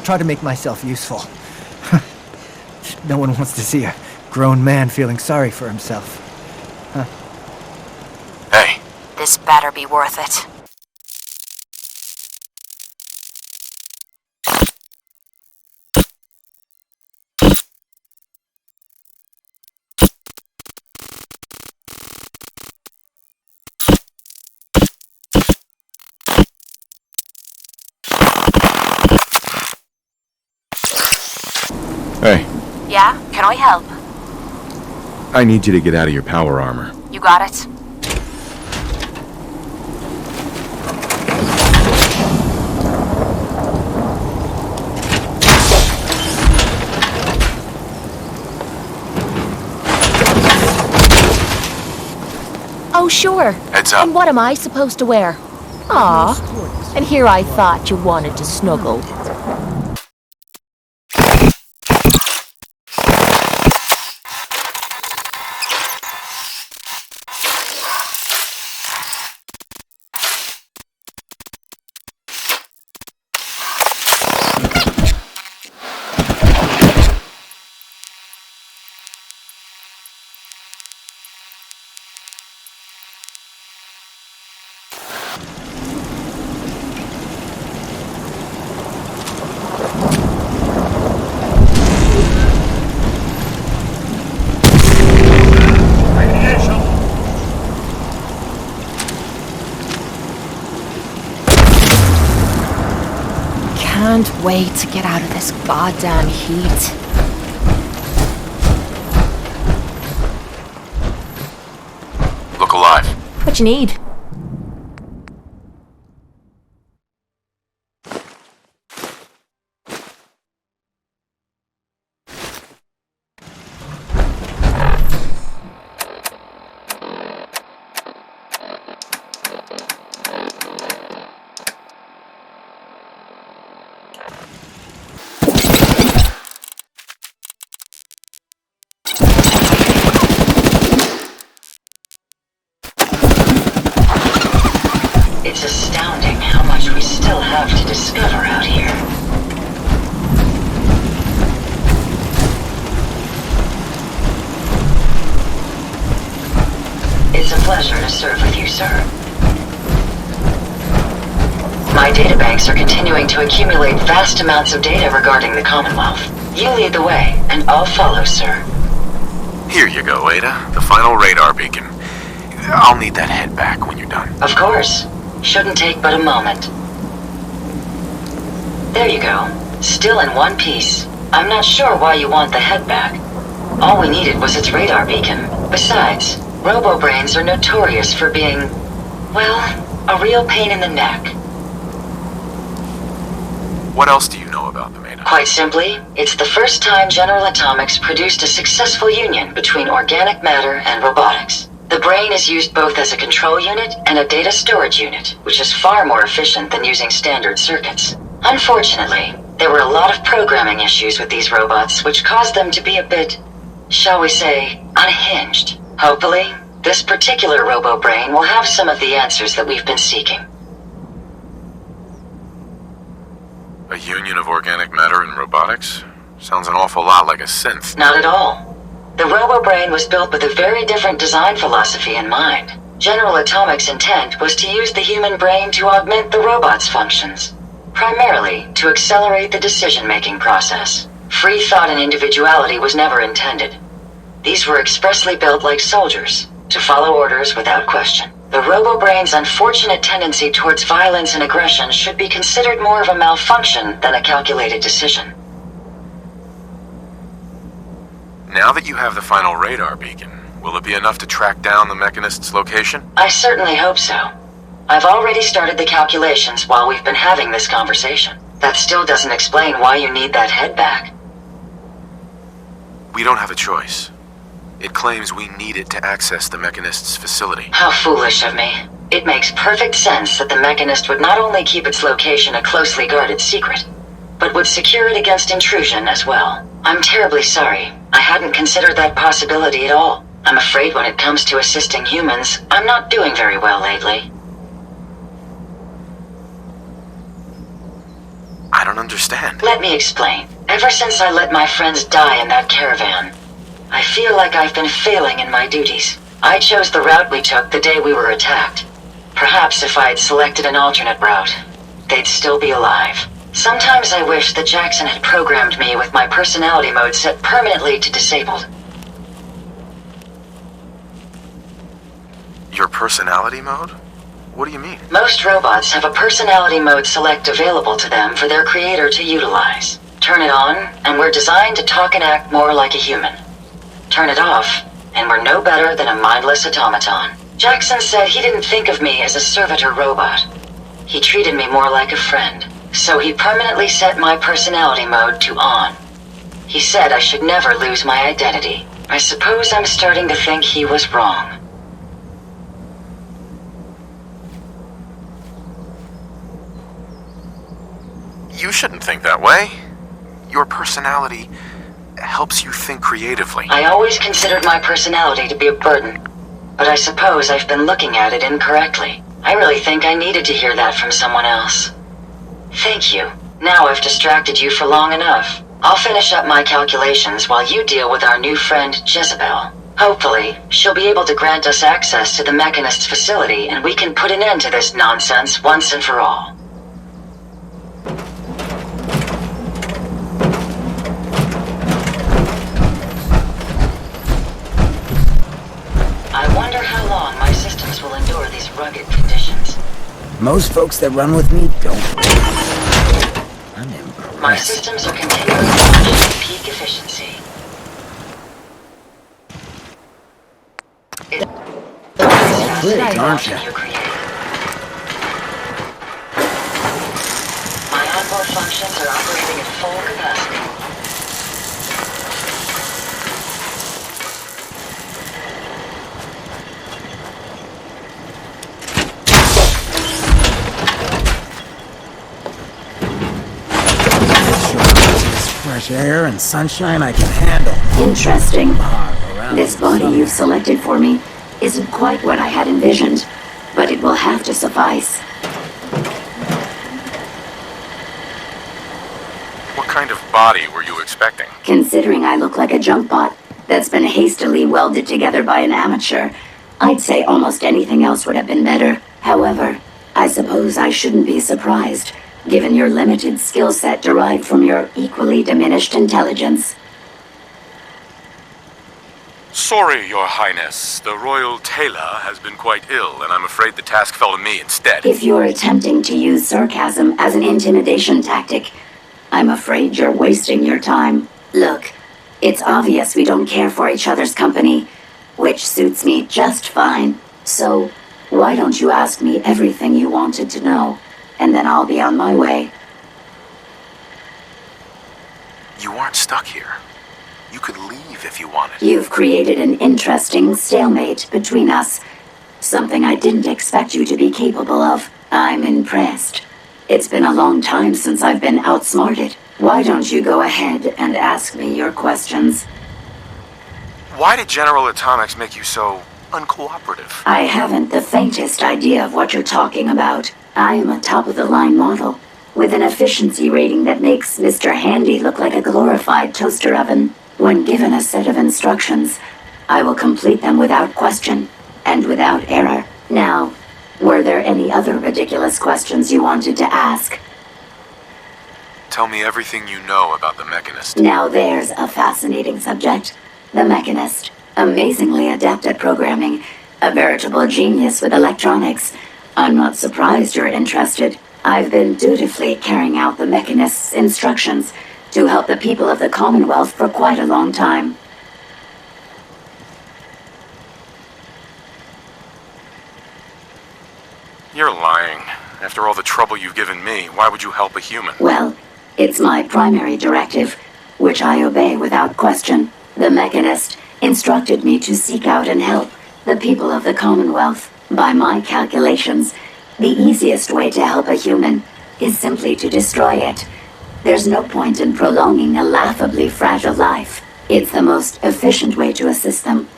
I'll try to make myself useful. No one wants to see a grown man feeling sorry for himself. Huh. Hey. This better be worth it. Hey. Yeah? Can I help? I need you to get out of your power armor. You got it? Oh, sure. Heads up. And what am I supposed to wear? Aw. And here I thought you wanted to snuggle. Can't wait to get out of this goddamn heat. Look alive. What you need? It's astounding how much we still have to discover out here. It's a pleasure to serve with you, sir. My databanks are continuing to accumulate vast amounts of data regarding the Commonwealth. You lead the way, and I'll follow, sir. Here you go, Ada. The final radar beacon. I'll need that head back when you're done. Of course. Shouldn't take but a moment. There you go. Still in one piece. I'm not sure why you want the head back. All we needed was its radar beacon. Besides, robo-brains are notorious for being, well, a real pain in the neck. What else do you know about them, Ada? Quite simply, it's the first time General Atomics produced a successful union between organic matter and robotics. The brain is used both as a control unit and a data storage unit, which is far more efficient than using standard circuits. Unfortunately, there were a lot of programming issues with these robots, which caused them to be a bit, shall we say, unhinged. Hopefully, this particular robo-brain will have some of the answers that we've been seeking. A union of organic matter and robotics? Sounds an awful lot like a synth. Not at all. The robo-brain was built with a very different design philosophy in mind. General Atomics' intent was to use the human brain to augment the robot's functions, primarily to accelerate the decision-making process. Free thought and individuality was never intended. These were expressly built like soldiers, to follow orders without question. The robo-brain's unfortunate tendency towards violence and aggression should be considered more of a malfunction than a calculated decision. Now that you have the final radar beacon, will it be enough to track down the Mechanist's location? I certainly hope so. I've already started the calculations while we've been having this conversation. That still doesn't explain why you need that head back. We don't have a choice. It claims we need it to access the Mechanist's facility. How foolish of me. It makes perfect sense that the Mechanist would not only keep its location a closely guarded secret, but would secure it against intrusion as well. I'm terribly sorry. I hadn't considered that possibility at all. I'm afraid when it comes to assisting humans, I'm not doing very well lately. I don't understand. Let me explain. Ever since I let my friends die in that caravan, I feel like I've been failing in my duties. I chose the route we took the day we were attacked. Perhaps if I had selected an alternate route, they'd still be alive. Sometimes I wish that Jackson had programmed me with my personality mode set permanently to disabled. Your personality mode? What do you mean? Most robots have a personality mode select available to them for their creator to utilize. Turn it on, and we're designed to talk and act more like a human. Turn it off, and we're no better than a mindless automaton. Jackson said he didn't think of me as a servitor robot. He treated me more like a friend. So he permanently set my personality mode to on. He said I should never lose my identity. I suppose I'm starting to think he was wrong. You shouldn't think that way. Your personality helps you think creatively. I always considered my personality to be a burden, but I suppose I've been looking at it incorrectly. I really think I needed to hear that from someone else. Thank you. Now I've distracted you for long enough. I'll finish up my calculations while you deal with our new friend, Jezebel. Hopefully, she'll be able to grant us access to the Mechanist's facility and we can put an end to this nonsense once and for all. I wonder how long my systems will endure these rugged conditions. Most folks that run with me don't. I'm impressed. My systems are continually functioning at peak efficiency. Great, aren't you? You created. My onboard functions are operating at full capacity. Fresh air and sunshine I can handle. Interesting. Around This body you've selected for me isn't quite what I had envisioned, but it will have to suffice. What kind of body were you expecting? Considering I look like a junk bot that's been hastily welded together by an amateur, I'd say almost anything else would have been better. However, I suppose I shouldn't be surprised, given your limited skill set derived from your equally diminished intelligence. Sorry, Your Highness. The Royal Tailor has been quite ill, and I'm afraid the task fell to me instead. If you're attempting to use sarcasm as an intimidation tactic, I'm afraid you're wasting your time. Look, it's obvious we don't care for each other's company, which suits me just fine. So, why don't you ask me everything you wanted to know, and then I'll be on my way. You aren't stuck here. You could leave if you wanted. You've created an interesting stalemate between us. Something I didn't expect you to be capable of. I'm impressed. It's been a long time since I've been outsmarted. Why don't you go ahead and ask me your questions? Why did General Atomics make you so uncooperative? I haven't the faintest idea of what you're talking about. I am a top-of-the-line model, with an efficiency rating that makes Mr. Handy look like a glorified toaster oven. When given a set of instructions, I will complete them without question, and without error. Now, were there any other ridiculous questions you wanted to ask? Tell me everything you know about the Mechanist. Now there's a fascinating subject. The Mechanist, amazingly adept at programming, a veritable genius with electronics. I'm not surprised you're interested. I've been dutifully carrying out the Mechanist's instructions to help the people of the Commonwealth for quite a long time. You're lying. After all the trouble you've given me, why would you help a human? Well, it's my primary directive, which I obey without question. The Mechanist instructed me to seek out and help the people of the Commonwealth. By my calculations, the easiest way to help a human is simply to destroy it. There's no point in prolonging a laughably fragile life. It's the most efficient way to assist them.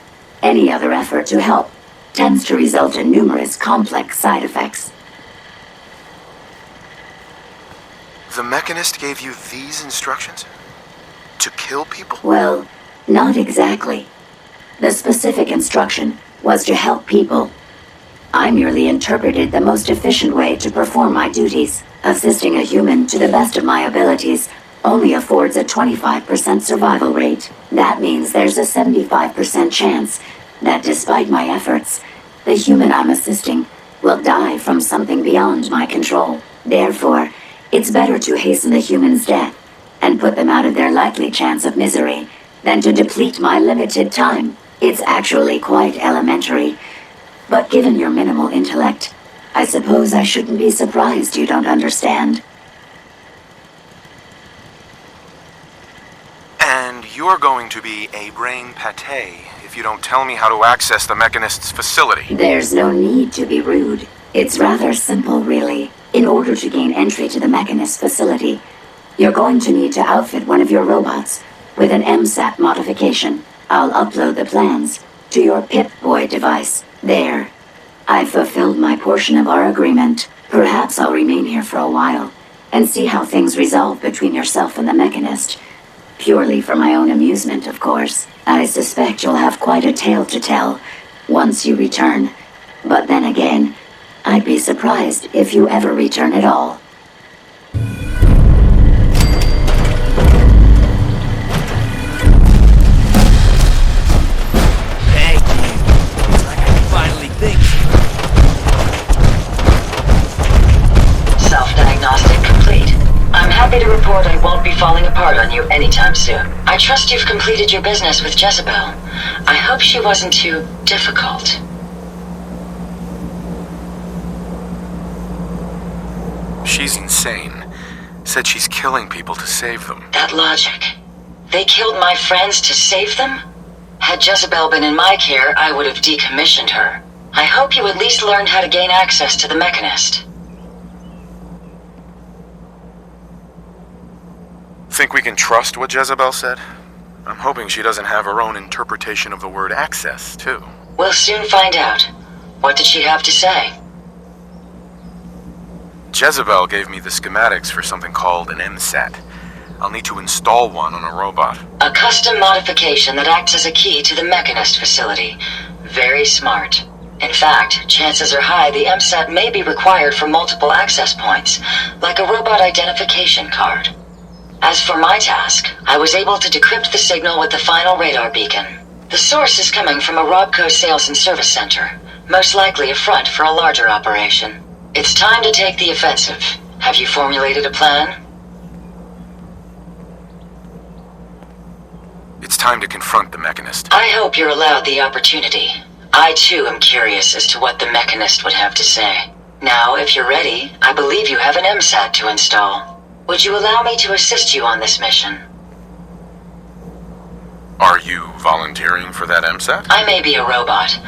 Any other effort to help tends to result in numerous complex side effects. The Mechanist gave you these instructions? To kill people? Well, not exactly. The specific instruction was to help people. I merely interpreted the most efficient way to perform my duties. Assisting a human to the best of my abilities only affords a 25% survival rate. That means there's a 75% chance that despite my efforts, the human I'm assisting will die from something beyond my control. Therefore, it's better to hasten the human's death and put them out of their likely chance of misery than to deplete my limited time. It's actually quite elementary. But given your minimal intellect, I suppose I shouldn't be surprised you don't understand. And you're going to be a brain pate if you don't tell me how to access the Mechanist's facility. There's no need to be rude. It's rather simple, really. In order to gain entry to the Mechanist facility, you're going to need to outfit one of your robots with an MSAT modification. I'll upload the plans to your Pip-Boy device. There. I've fulfilled my portion of our agreement. Perhaps I'll remain here for a while and see how things resolve between yourself and the Mechanist. Purely for my own amusement, of course. I suspect you'll have quite a tale to tell once you return. But then again, I'd be surprised if you ever return at all. Thank you. It's like I can finally think. Self-diagnostic complete. I'm happy to report I won't be falling apart on you anytime soon. I trust you've completed your business with Jezebel. I hope she wasn't too difficult. She's insane. Said she's killing people to save them. That logic. They killed my friends to save them? Had Jezebel been in my care, I would have decommissioned her. I hope you at least learned how to gain access to the Mechanist. Think we can trust what Jezebel said? I'm hoping she doesn't have her own interpretation of the word access, too. We'll soon find out. What did she have to say? Jezebel gave me the schematics for something called an MSAT. I'll need to install one on a robot. A custom modification that acts as a key to the Mechanist facility. Very smart. In fact, chances are high the MSAT may be required for multiple access points, like a robot identification card. As for my task, I was able to decrypt the signal with the final radar beacon. The source is coming from a Robco sales and service center, most likely a front for a larger operation. It's time to take the offensive. Have you formulated a plan? It's time to confront the Mechanist. I hope you're allowed the opportunity. I too am curious as to what the Mechanist would have to say. Now, if you're ready, I believe you have an MSAT to install. Would you allow me to assist you on this mission? Are you volunteering for that MSAT? I may be a robot,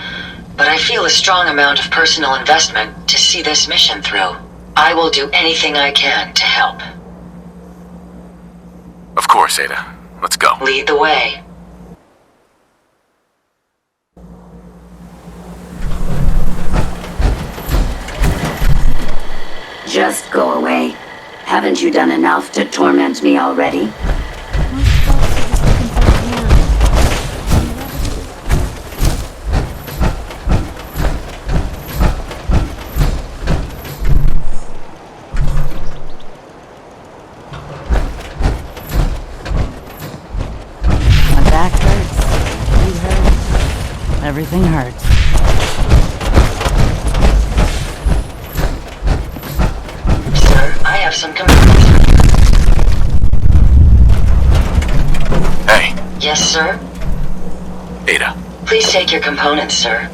but I feel a strong amount of personal investment to see this mission through. I will do anything I can to help. Of course, Ada. Let's go. Lead the way. Just go away. Haven't you done enough to torment me already? My back hurts. My feet hurt. Everything hurts. Sir, I have some components. Hey, Yes, sir? Ada. Please take your components, sir.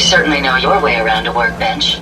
certainly know your way around a workbench.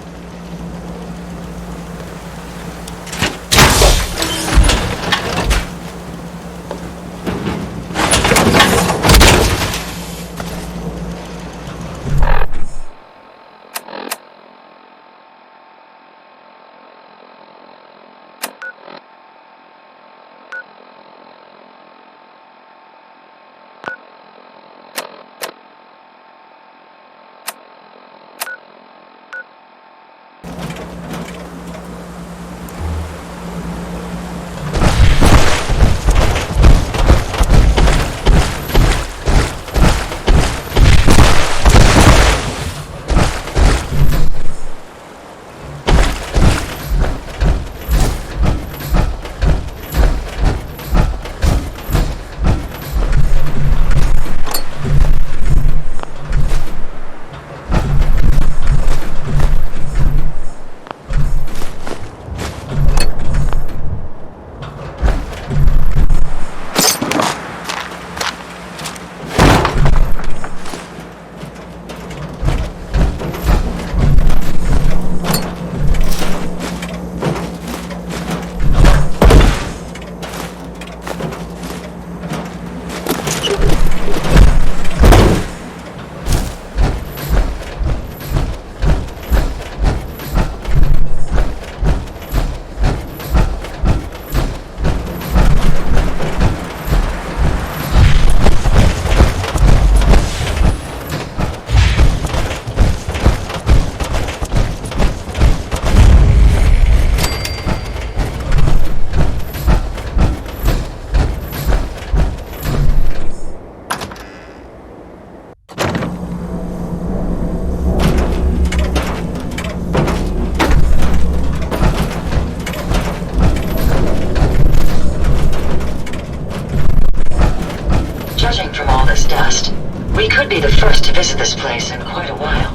Judging from all this dust, we could be the first to visit this place in quite a while.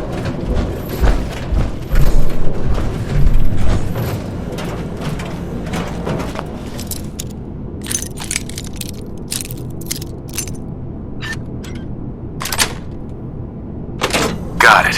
Got it.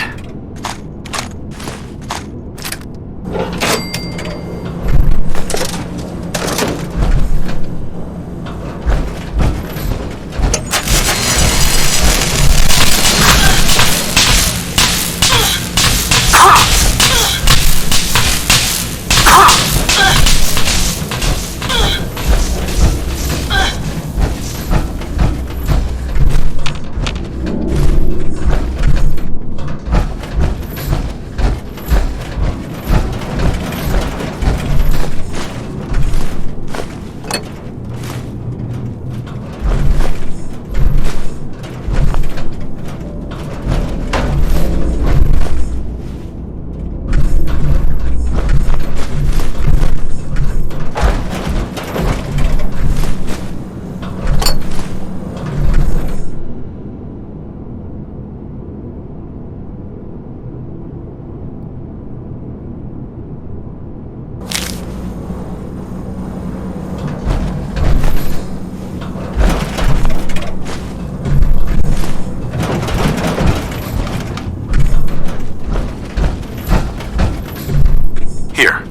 Here.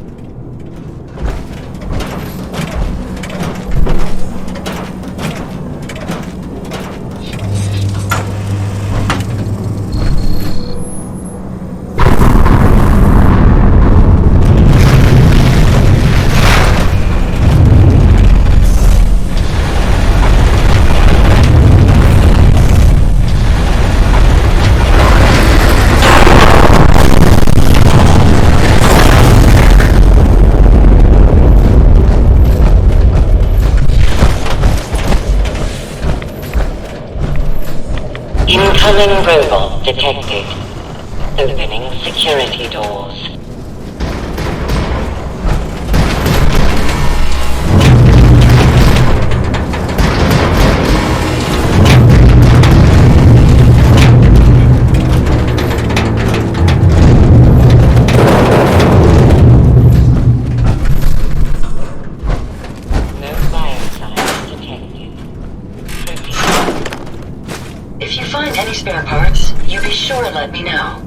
Incoming robot detected. Opening security doors. No biosigns detected. Proceed. If you find any spare parts, you be sure and let me know.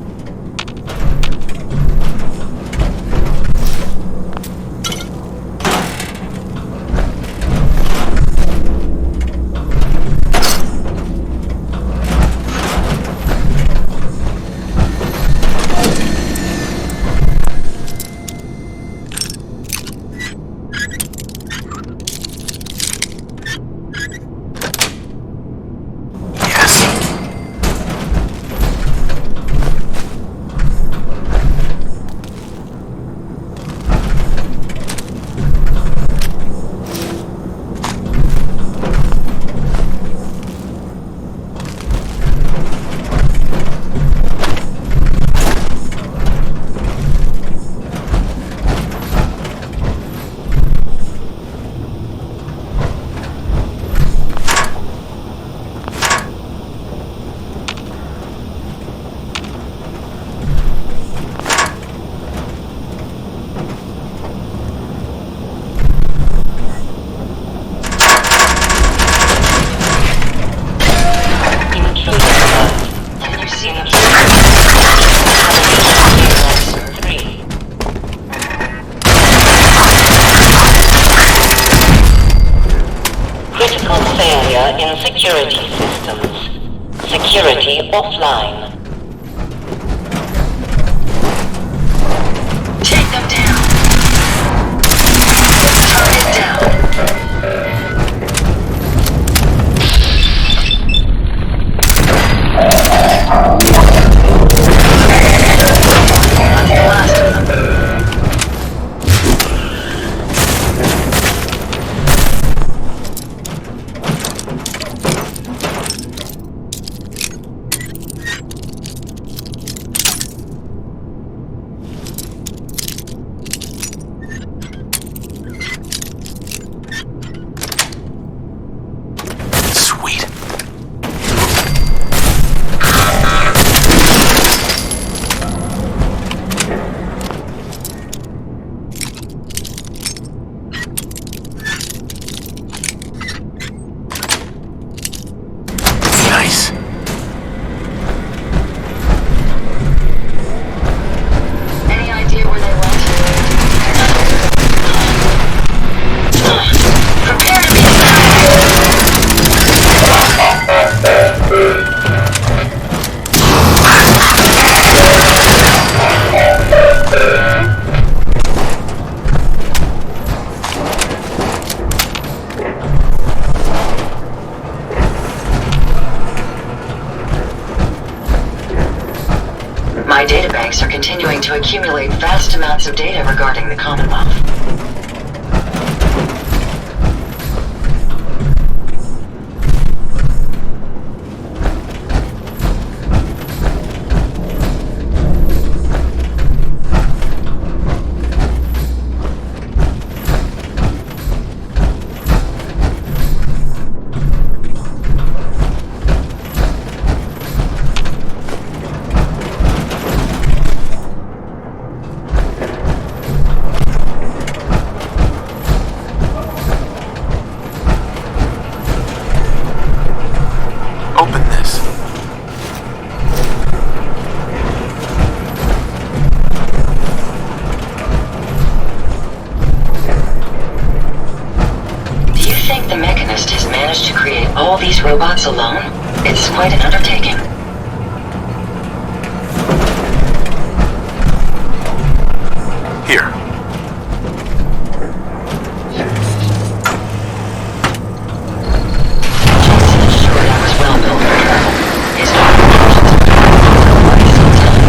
security systems. Security offline. Take them down. Target down. That's the last of them. Sweet. Nice. Any idea where they went? Prepare to be attacked! My databanks are continuing to accumulate vast amounts of data regarding the Commonwealth. Open this. Do you think the Mechanist has managed to create all these robots alone? It's quite an undertaking. Here. Jason is sure that was well built for travel. His operations have been for quite some time.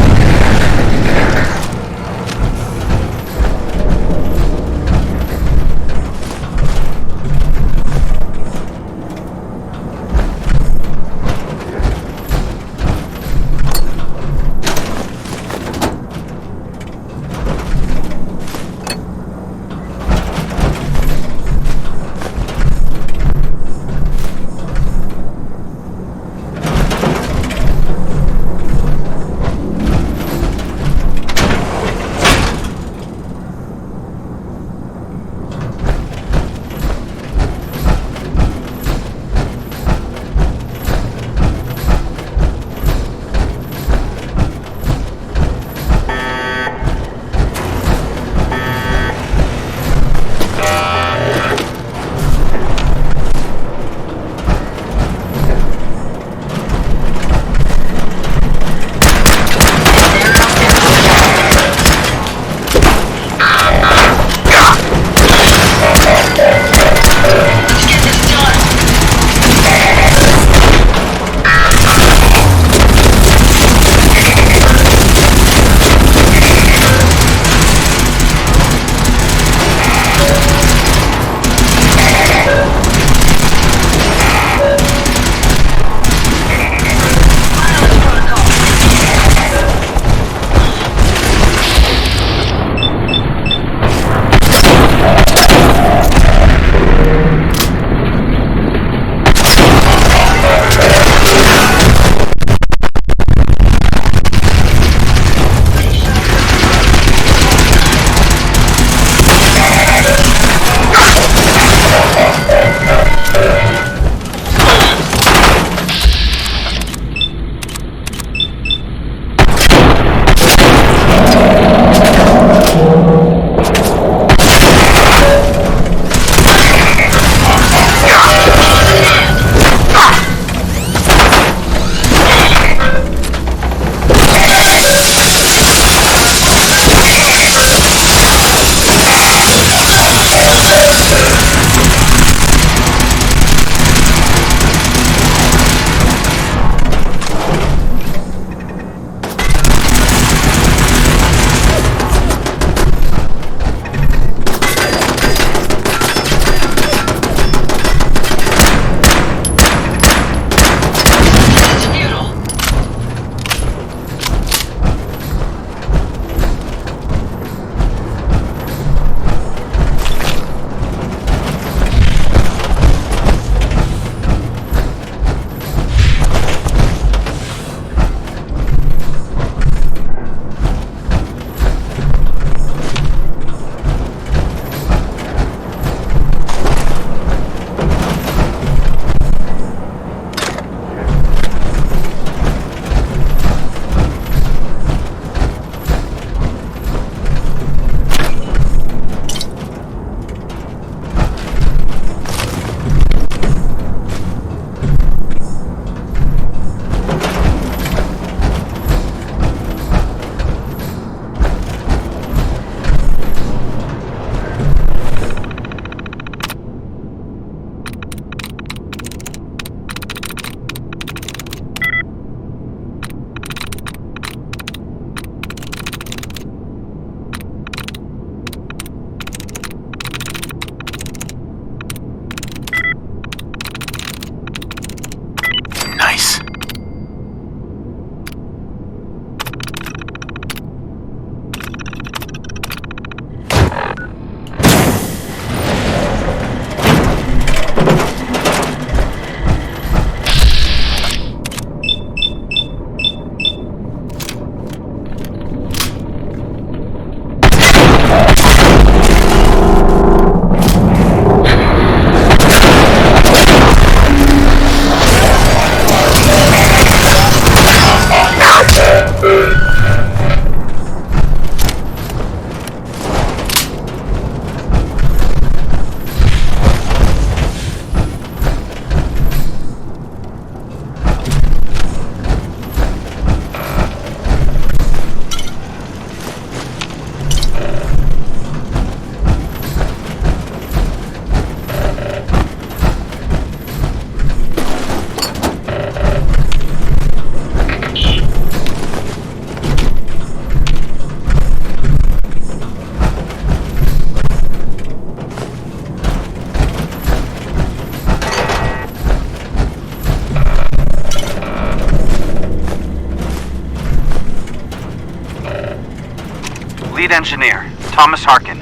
Lead engineer, Thomas Harkin.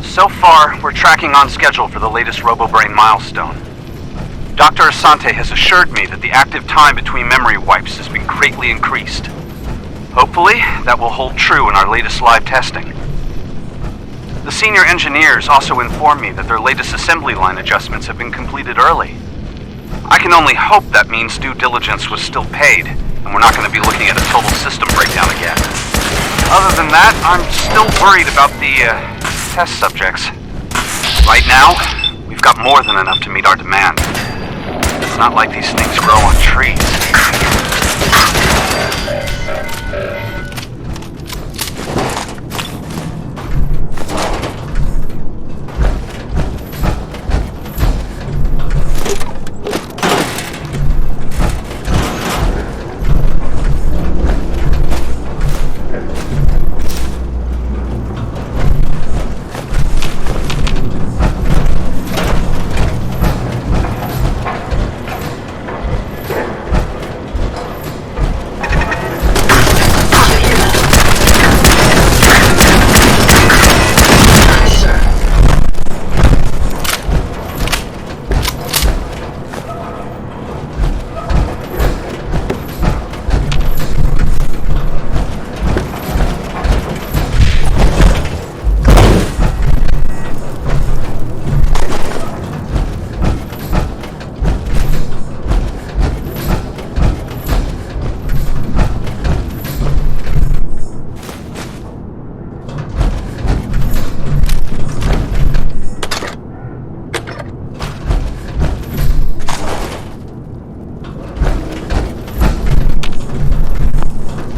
So far, we're tracking on schedule for the latest RoboBrain milestone. Dr. Asante has assured me that the active time between memory wipes has been greatly increased. Hopefully, that will hold true in our latest live testing. The senior engineers also informed me that their latest assembly line adjustments have been completed early. I can only hope that means due diligence was still paid, and we're not going to be looking at a total system breakdown again. Other than that, I'm still worried about the test subjects. Right now, we've got more than enough to meet our demand. It's not like these things grow on trees.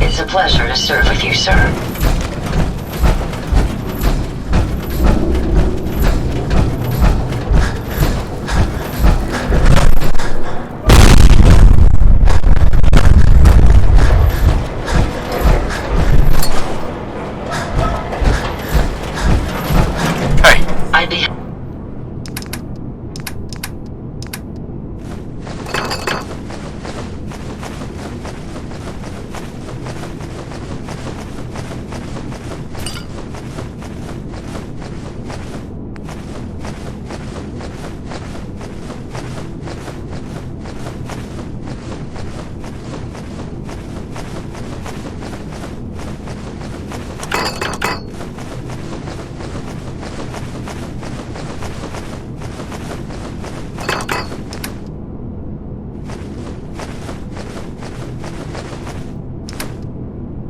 It's a pleasure to serve with you, sir. Hey, I'd be...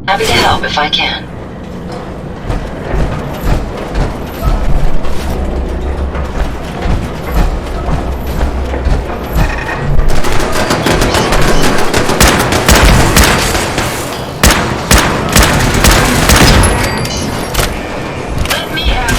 Happy to help if I can. Let me have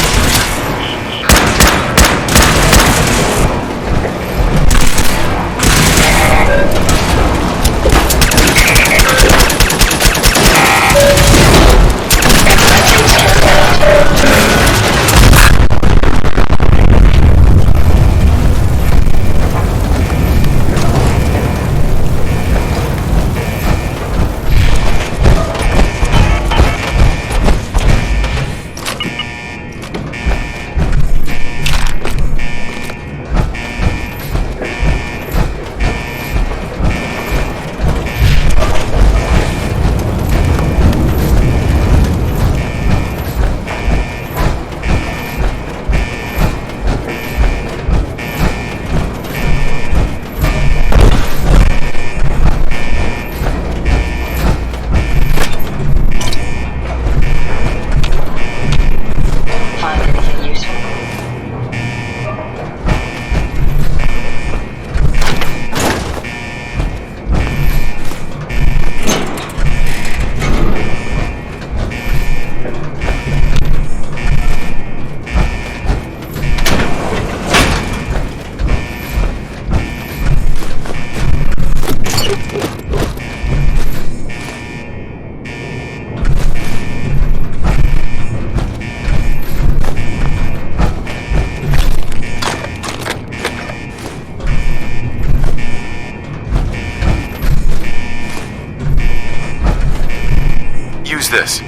Use this.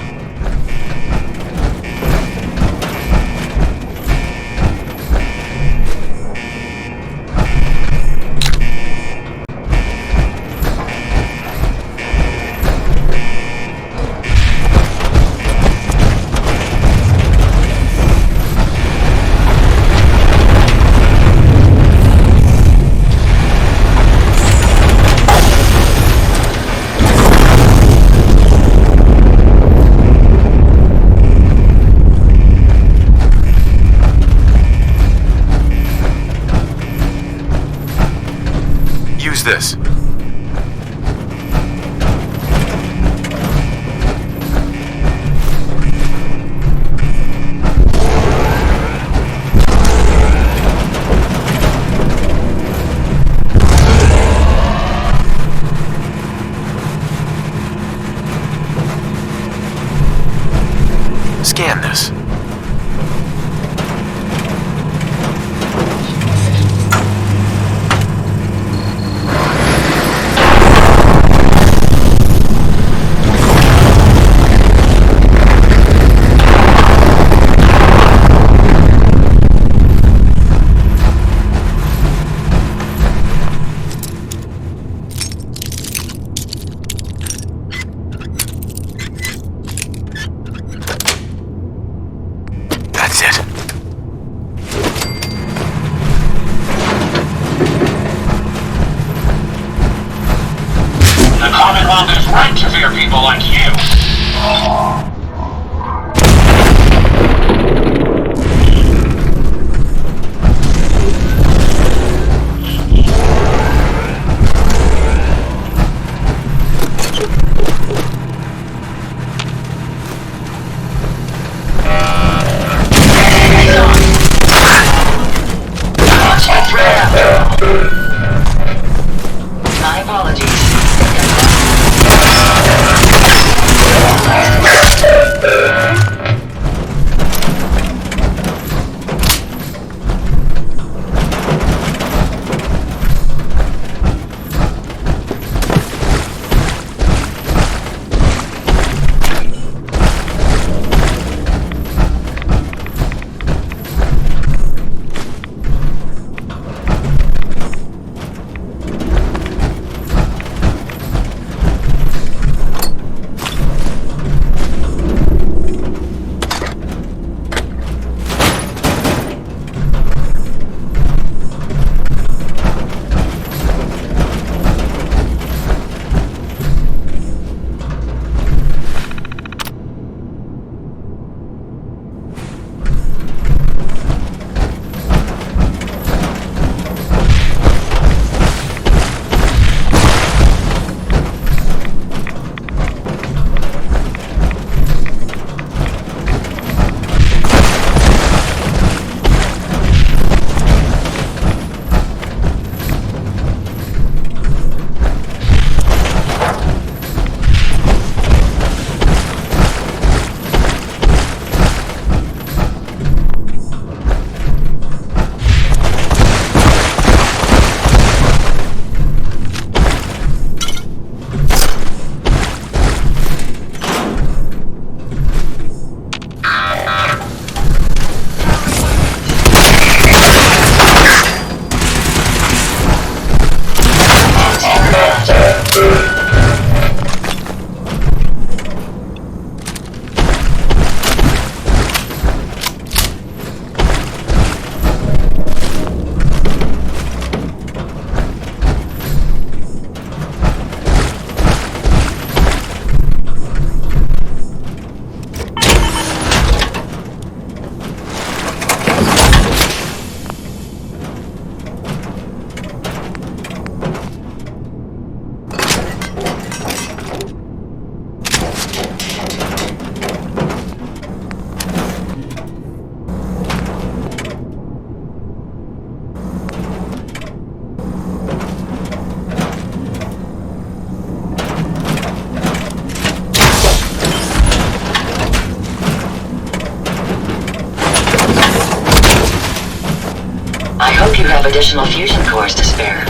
This. Scan this. That's it. The Commonwealth is right to fear people like you. My apologies. I hope you have additional fusion cores to spare.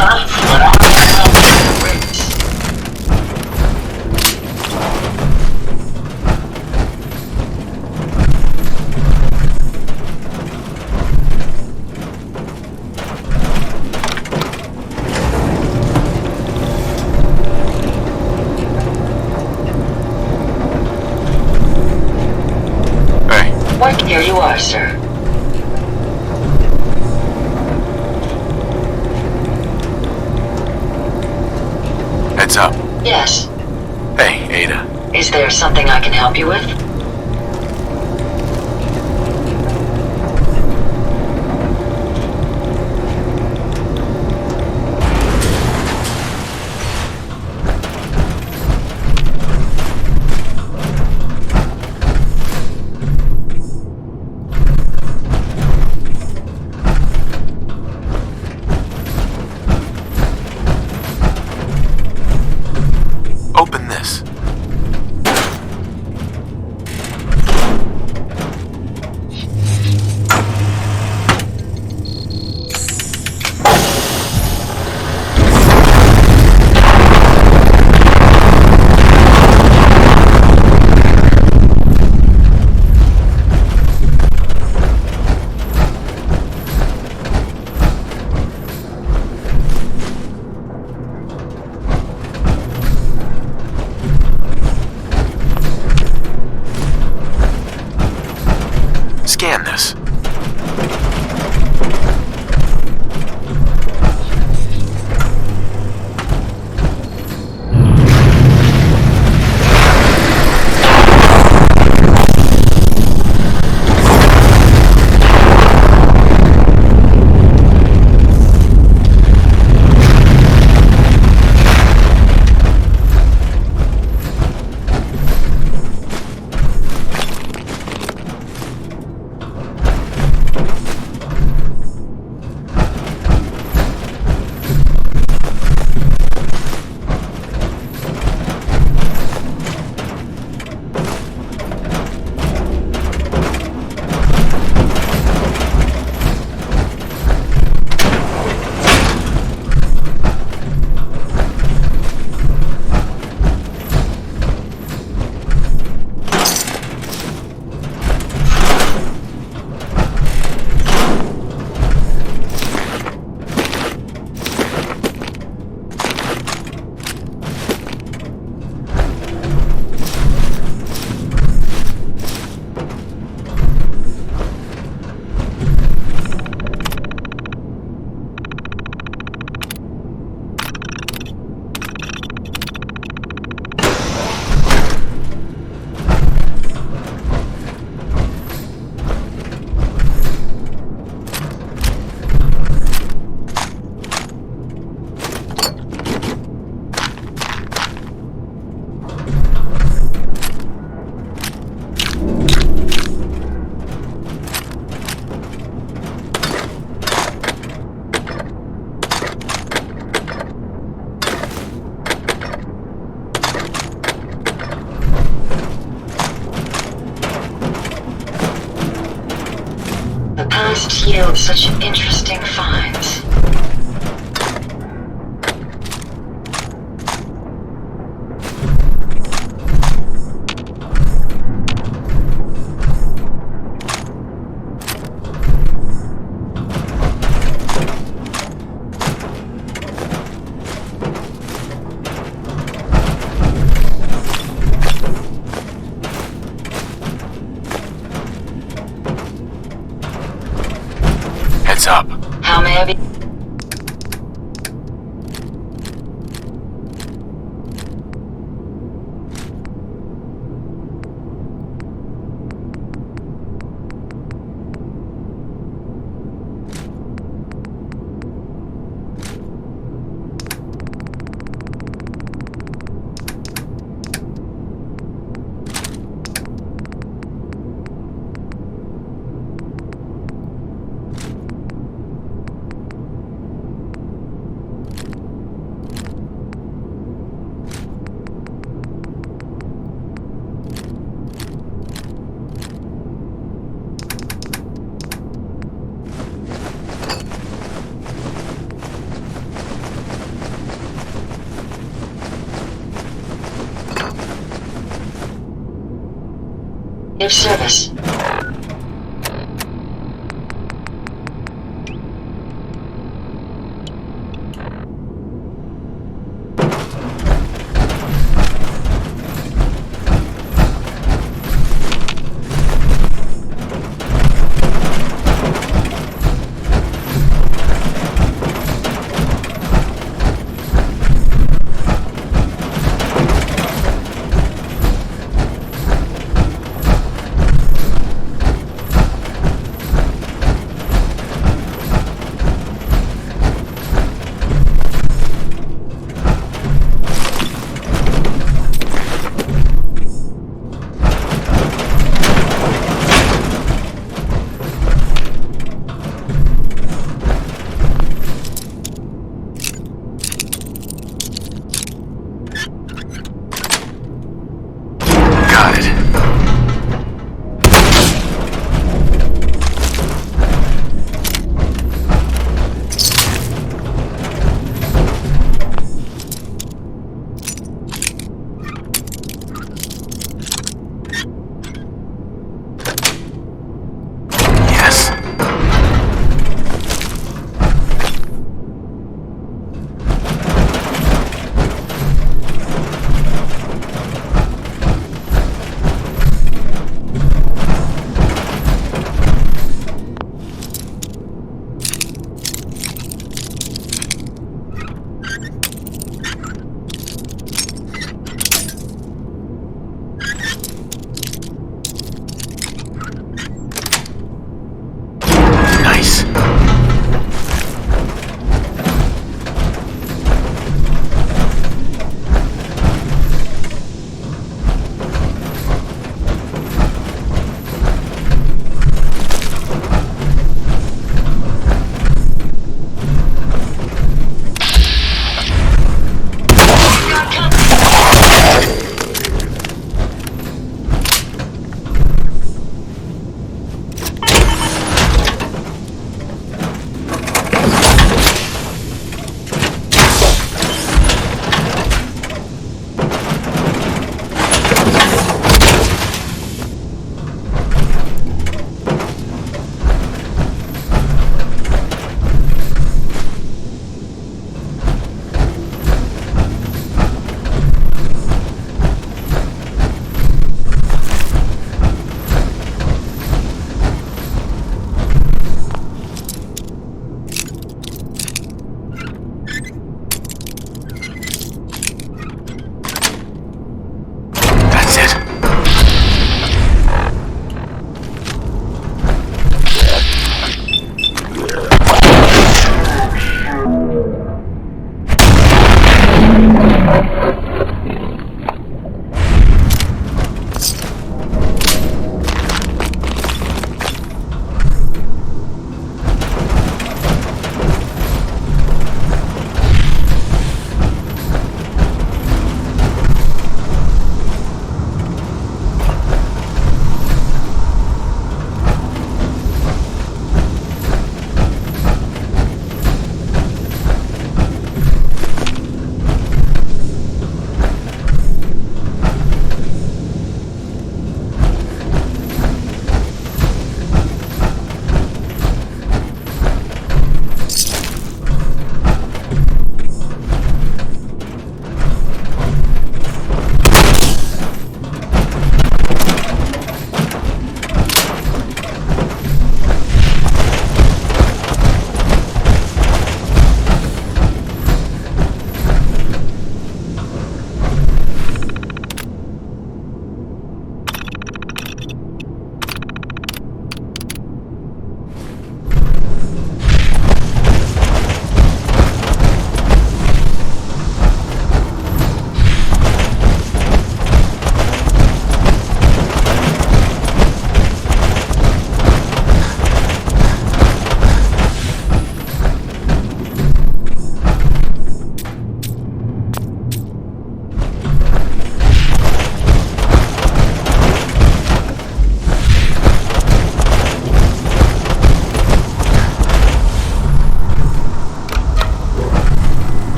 sir, but I have... What? Here you are, sir. Heads up. Yes. Hey, Ada. Is there something I can help you with? Open this. Scan this. The past yields such interesting finds. Heads up. How may I be? of service.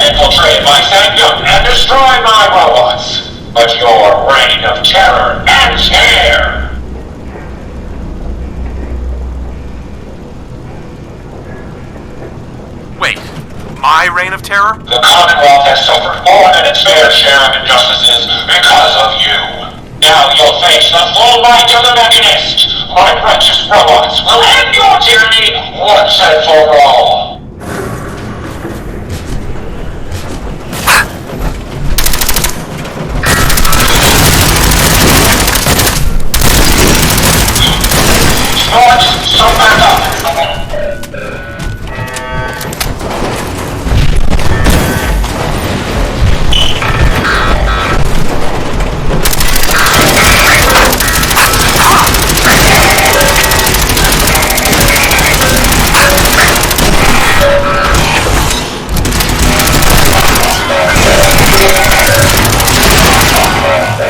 infiltrate my sanctum and destroy my robots. But your reign of terror ends here! Wait, my reign of terror? The Commonwealth has suffered more than its fair share of injustices because of you. Now you'll face the full might of the Mechanist. My righteous robots will end your tyranny once and for all. Sparks, some backup.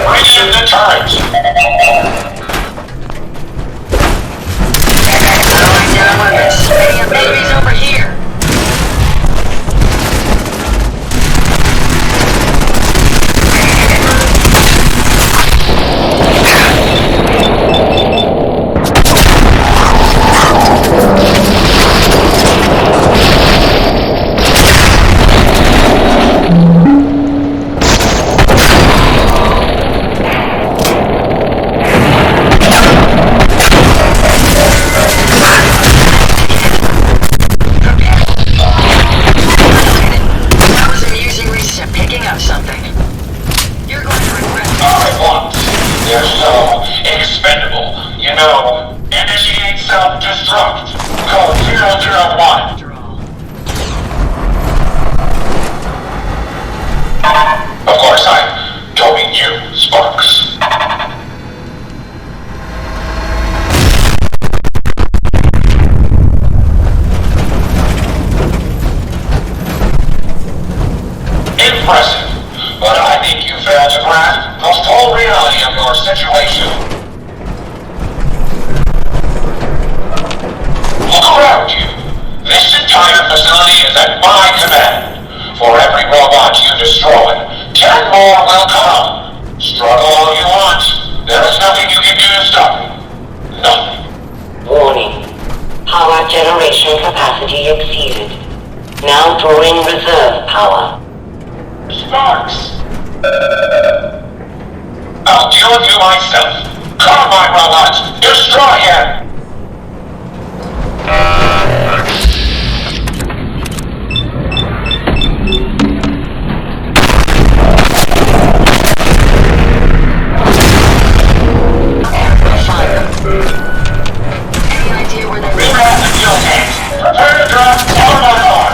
Bring in the turrets. Down on this. Hey, baby's over here. They're so expendable. You know, initiate self-destruct. Code 001. Of course, I don't mean you, Sparks. Impressive. But I think you failed to grasp the full reality of your situation. Look around you. This entire facility is at my command. For every robot you destroy, 10 more will come. Struggle all you want. There is nothing you can do to stop me. Nothing. Warning. Power generation capacity exceeded. Now drawing reserve power. Sparks! I'll deal with you myself. Calm my robots. Destroy him! Any idea where they reroute the fuel tanks? Prepare to drop all my car.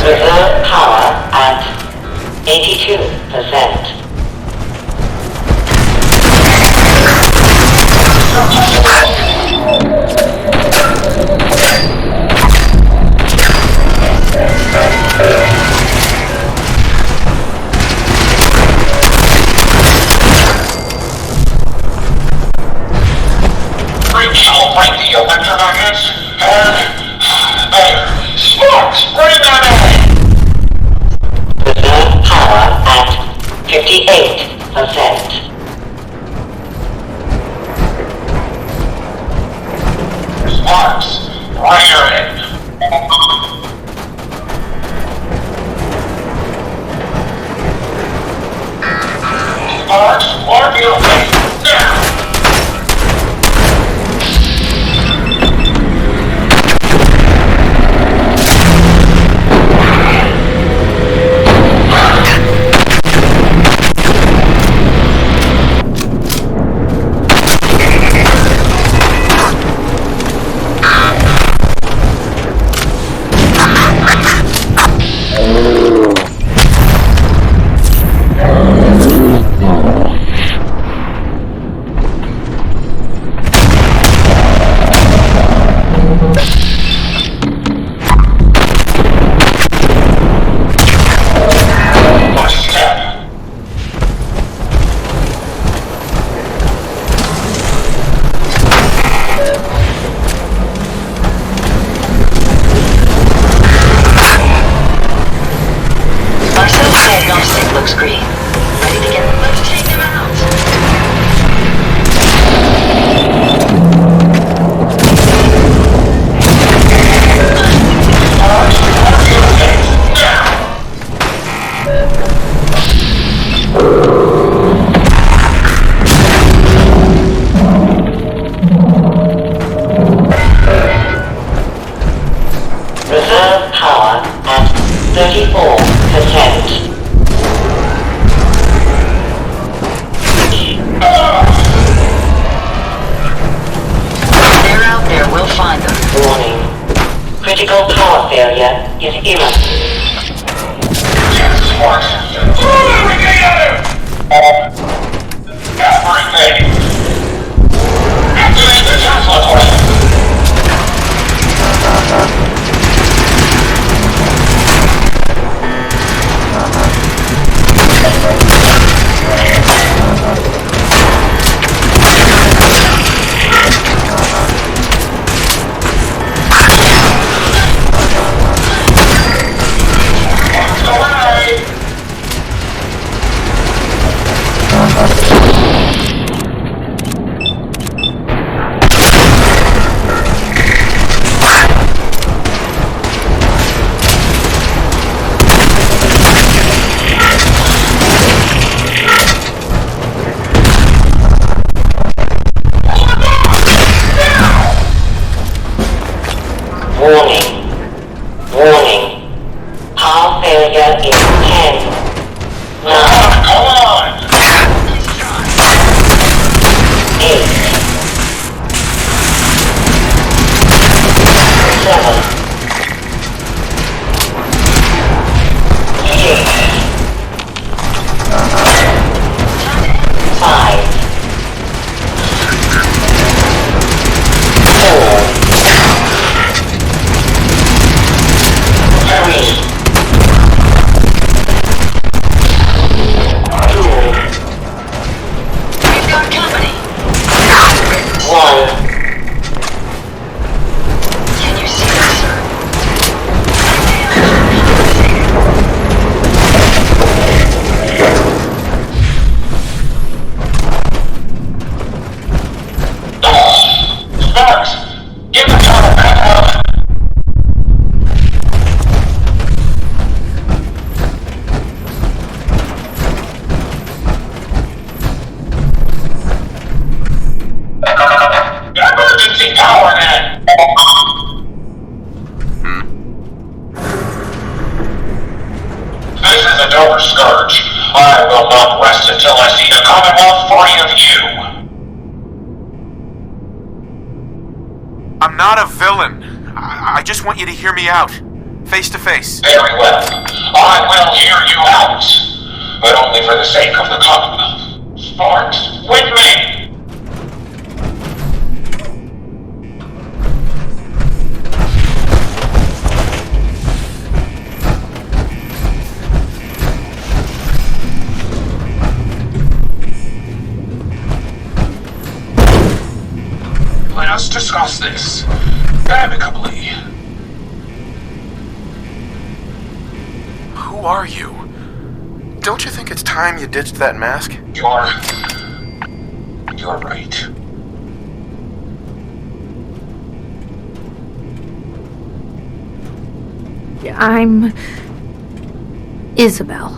Reserve power at 82%. Recalibrate the electromagnets and there. Sparks, bring that in! Reserve power at 58%. Sparks, bring her in. Sparks, warp your way now! but we'll find them. Warning. Critical power failure is imminent. Transport! Everything out of everything! Activate the Tesla course! Warning. Warning. Power failure in 10, 9, Come on! 8, 7, 6, 5, 4, 3, 2, We've got company. 1. Can you see us, sir? Sparks! Get the tunnel back up! Emergency power net! This is a Dover Scourge. I will not rest until I see the Commonwealth free of you. I'm not a villain. I just want you to hear me out. Face to face. Very well. I will hear you out. But only for the sake of the Commonwealth. Sparks, with me! Let us discuss this amicably. Who are you? Don't you think it's time you ditched that mask? You're right. I'm Isabel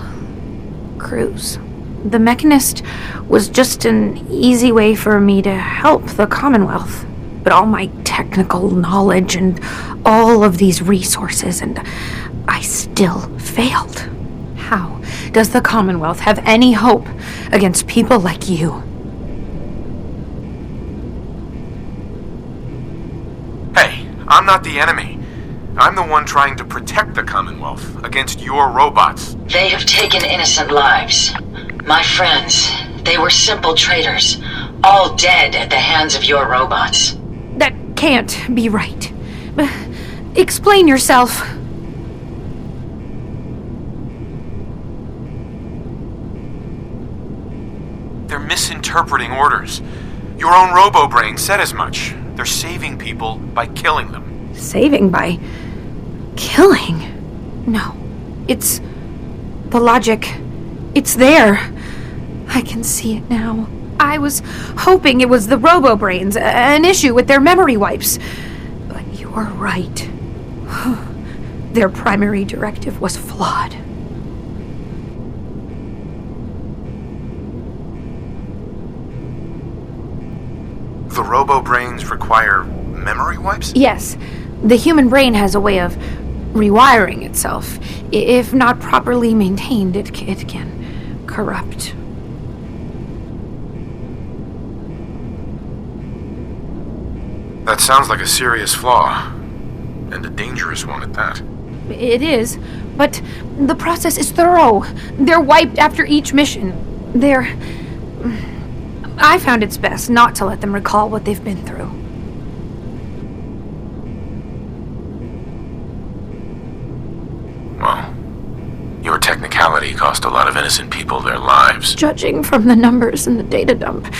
Cruz. The Mechanist was just an easy way for me to help the Commonwealth. But all my technical knowledge and all of these resources, and I still failed. How does the Commonwealth have any hope against people like you? Hey, I'm not the enemy. I'm the one trying to protect the Commonwealth against your robots. They have taken innocent lives. My friends, they were simple traitors, all dead at the hands of your robots. That can't be right. Explain yourself. They're misinterpreting orders. Your own robo-brain said as much. They're saving people by killing them. Saving by killing? No. It's the logic. It's there. I can see it now. I was hoping it was the robo-brains, an issue with their memory wipes. But you're right. Their primary directive was flawed. The robo-brains require memory wipes? Yes. The human brain has a way of rewiring itself. If not properly maintained, it can corrupt. That sounds like a serious flaw. And a dangerous one at that. It is, but the process is thorough. They're wiped after each mission. I found it's best not to let them recall what they've been through. Well, your technicality cost a lot of innocent people their lives. Judging from the numbers in the data dump,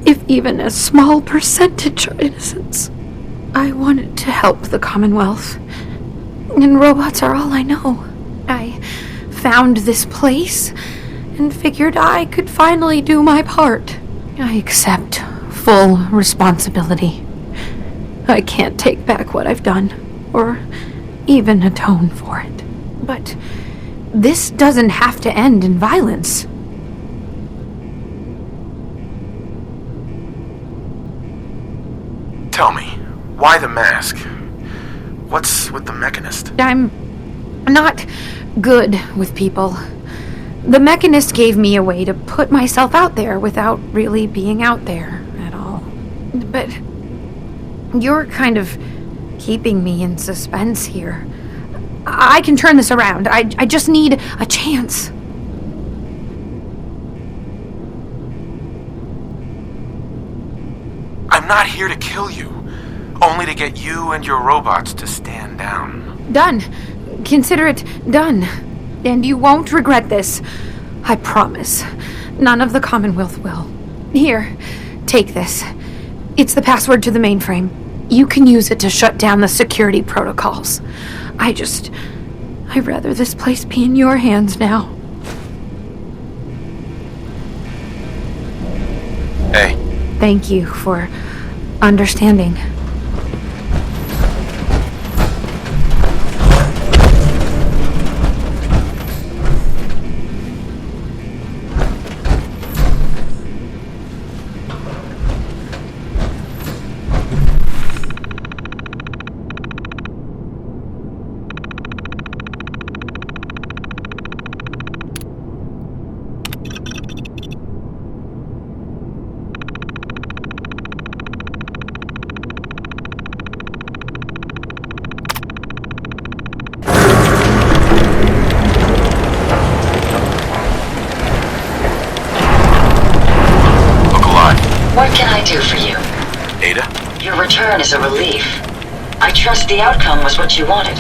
if even a small percentage are innocents, I wanted to help the Commonwealth. And robots are all I know. I found this place and figured I could finally do my part. I accept full responsibility. I can't take back what I've done, or even atone for it. But this doesn't have to end in violence. Tell me, why the mask? What's with the Mechanist? I'm not good with people. The Mechanist gave me a way to put myself out there without really being out there at all. But you're kind of keeping me in suspense here. I can turn this around. I just need a chance. I'm not here to kill you. Only to get you and your robots to stand down. Done. Consider it done. And you won't regret this. I promise. None of the Commonwealth will. Here, take this. It's the password to the mainframe. You can use it to shut down the security protocols. I'd rather this place be in your hands now. Hey. Thank you for understanding. What can I do for you? Ada? Your return is a relief. I trust the outcome was what you wanted.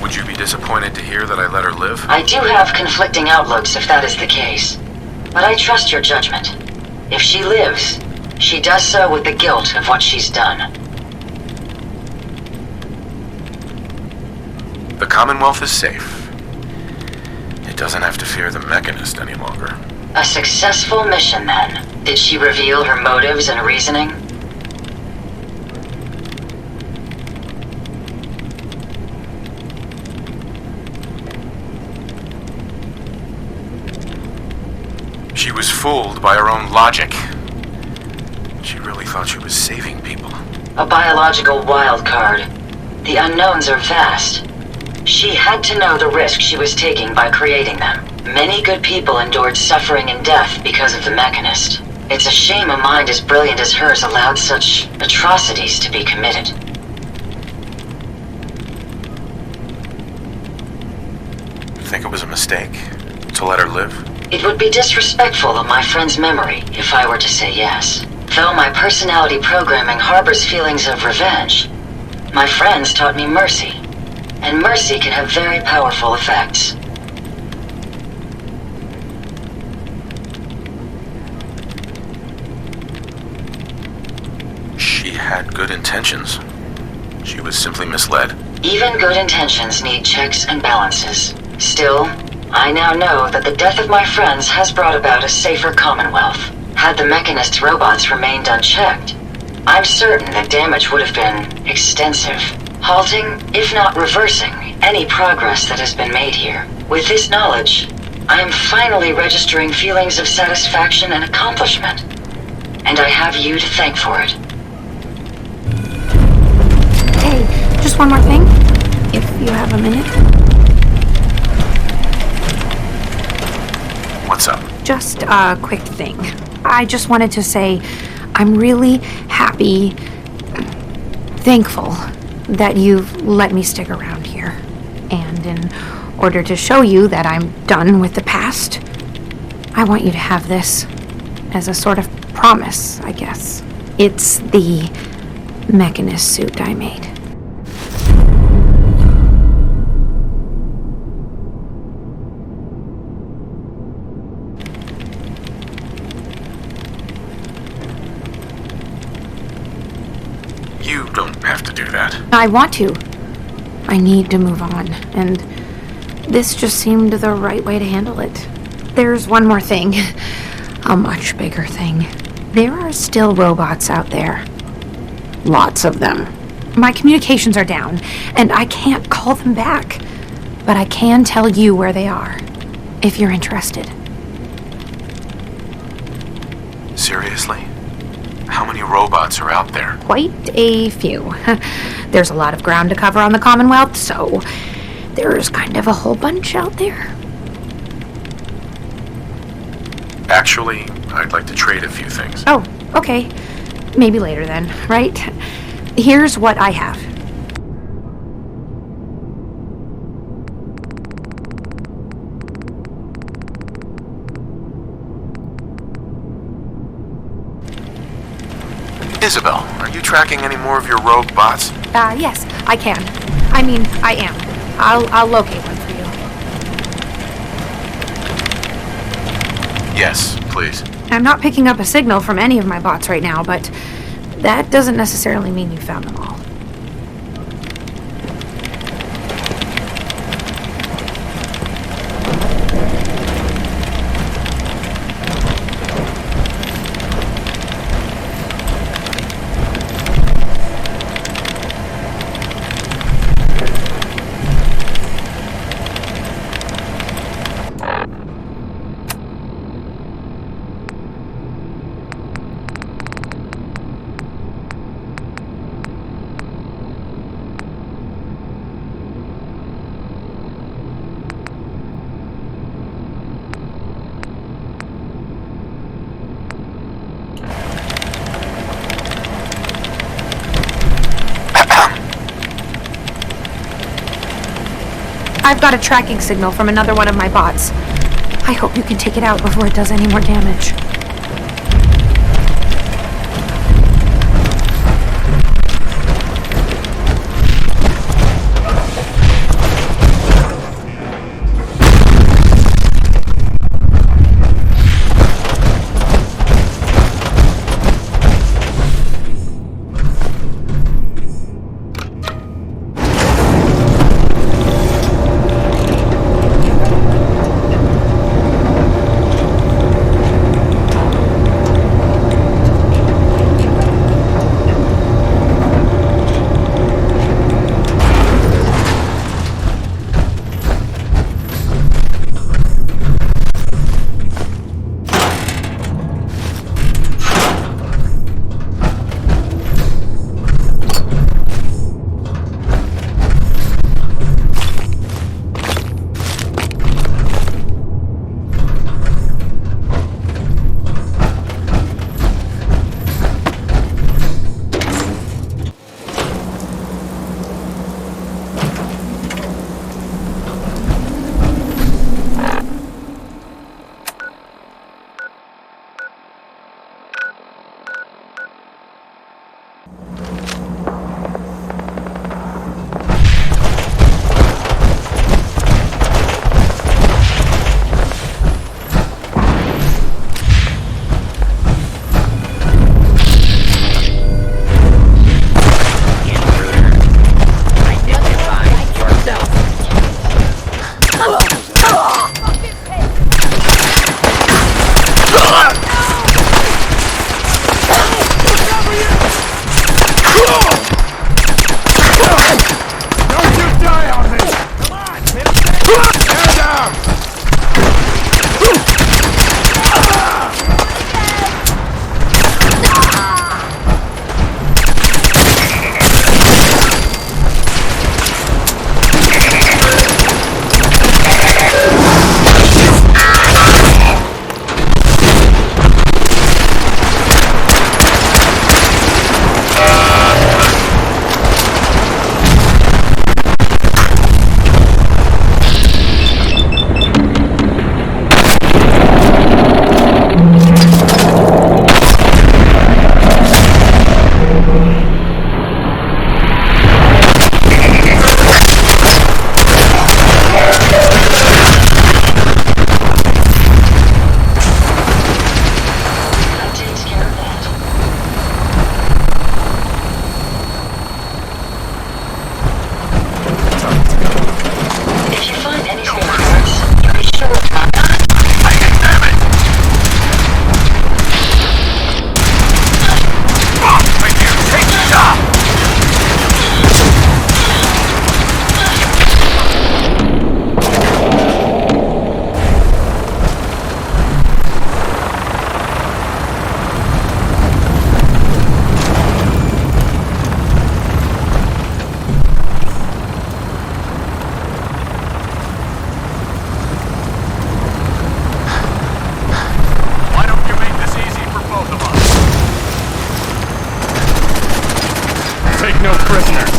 Would you be disappointed to hear that I let her live? I do have conflicting outlooks if that is the case. But I trust your judgment. If she lives, she does so with the guilt of what she's done. The Commonwealth is safe. It doesn't have to fear the Mechanist any longer. A successful mission, then. Did she reveal her motives and reasoning? She was fooled by her own logic. She really thought she was saving people. A biological wild card. The unknowns are vast. She had to know the risk she was taking by creating them. Many good people endured suffering and death because of the Mechanist. It's a shame a mind as brilliant as hers allowed such atrocities to be committed. Think it was a mistake to let her live? It would be disrespectful of my friend's memory if I were to say yes. Though my personality programming harbors feelings of revenge, my friends taught me mercy. And mercy can have very powerful effects. She had good intentions. She was simply misled. Even good intentions need checks and balances. Still, I now know that the death of my friends has brought about a safer Commonwealth. Had the Mechanist's robots remained unchecked, I'm certain that damage would have been extensive. Halting, if not reversing, any progress that has been made here. With this knowledge, I am finally registering feelings of satisfaction and accomplishment. And I have you to thank for it. Hey, just one more thing, if you have a minute. What's up? Just a quick thing. I just wanted to say I'm really happy, thankful that you've let me stick around here. And in order to show you that I'm done with the past, I want you to have this as a sort of promise, I guess. It's the Mechanist suit I made. You don't have to do that. I want to. I need to move on, and this just seemed the right way to handle it. There's one more thing. A much bigger thing. There are still robots out there. Lots of them. My communications are down, and I can't call them back. But I can tell you where they are, if you're interested. Seriously? How many robots are out there? Quite a few. There's a lot of ground to cover on the Commonwealth, so there's kind of a whole bunch out there. Actually, I'd like to trade a few things. Oh, okay. Maybe later then, right? Here's what I have. Isabel, are you tracking any more of your rogue bots? Yes, I can. I mean, I am. I'll locate one for you. Yes, please. I'm not picking up a signal from any of my bots right now, but that doesn't necessarily mean you found them all. I've got a tracking signal from another one of my bots. I hope you can take it out before it does any more damage. no prisoners.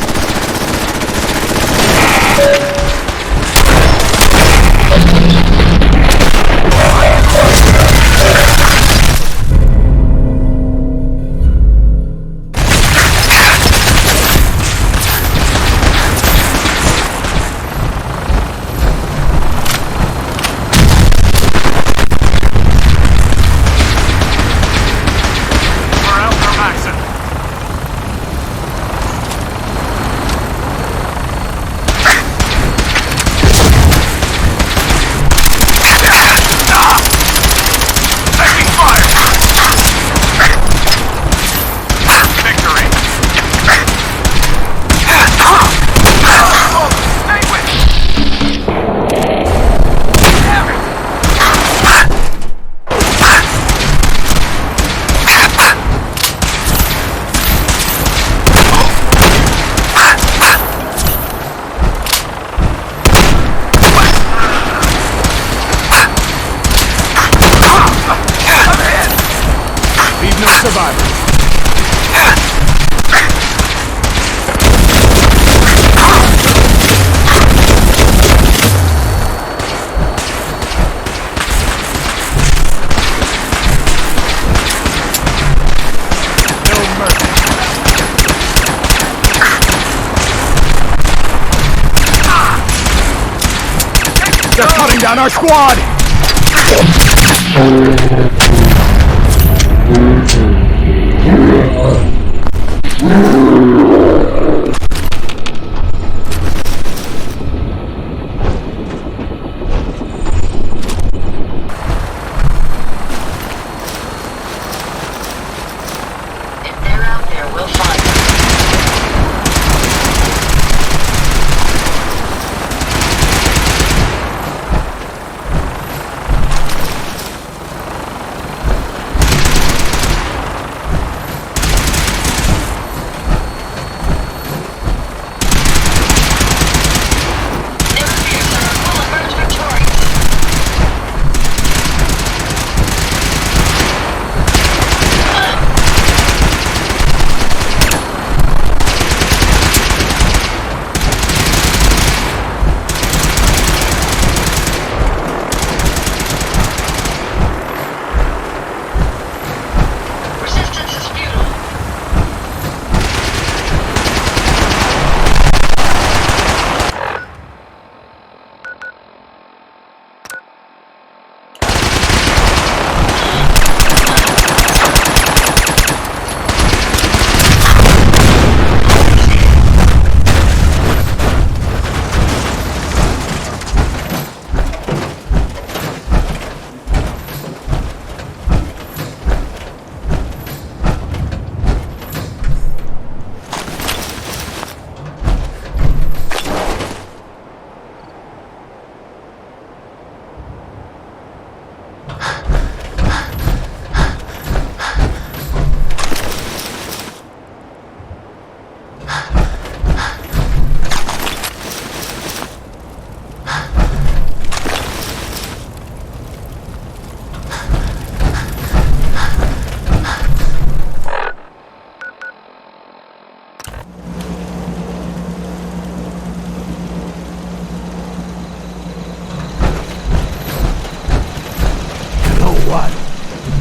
They're cutting down our squad! If they're out there, we'll find them.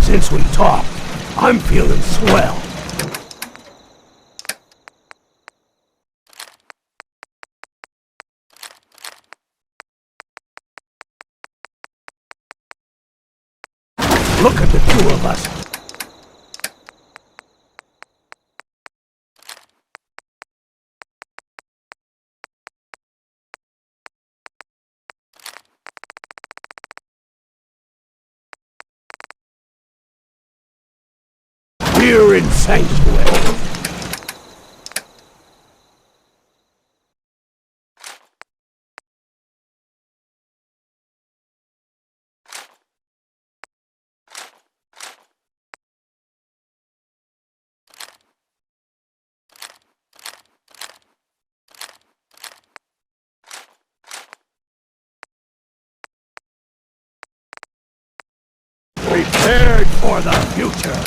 Since we talked, I'm feeling swell. Look at the two of us. Here in Sanctuary. Prepared for the future.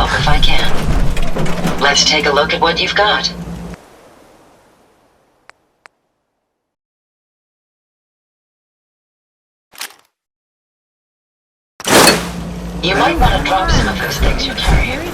help if I can. Let's take a look at what you've got. You might want to drop some of those things you're carrying.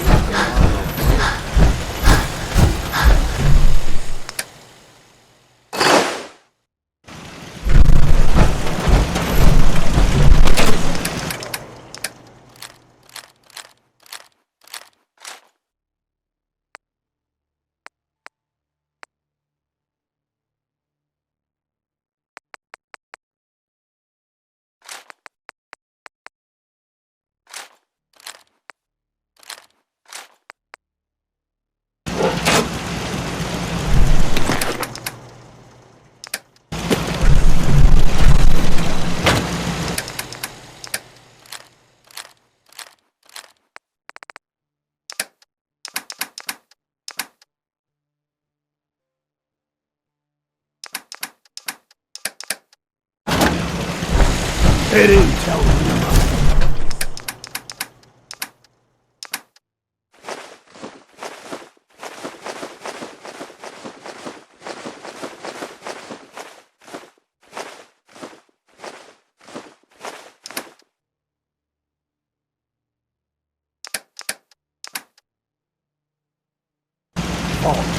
It ain't telling me much. Oh.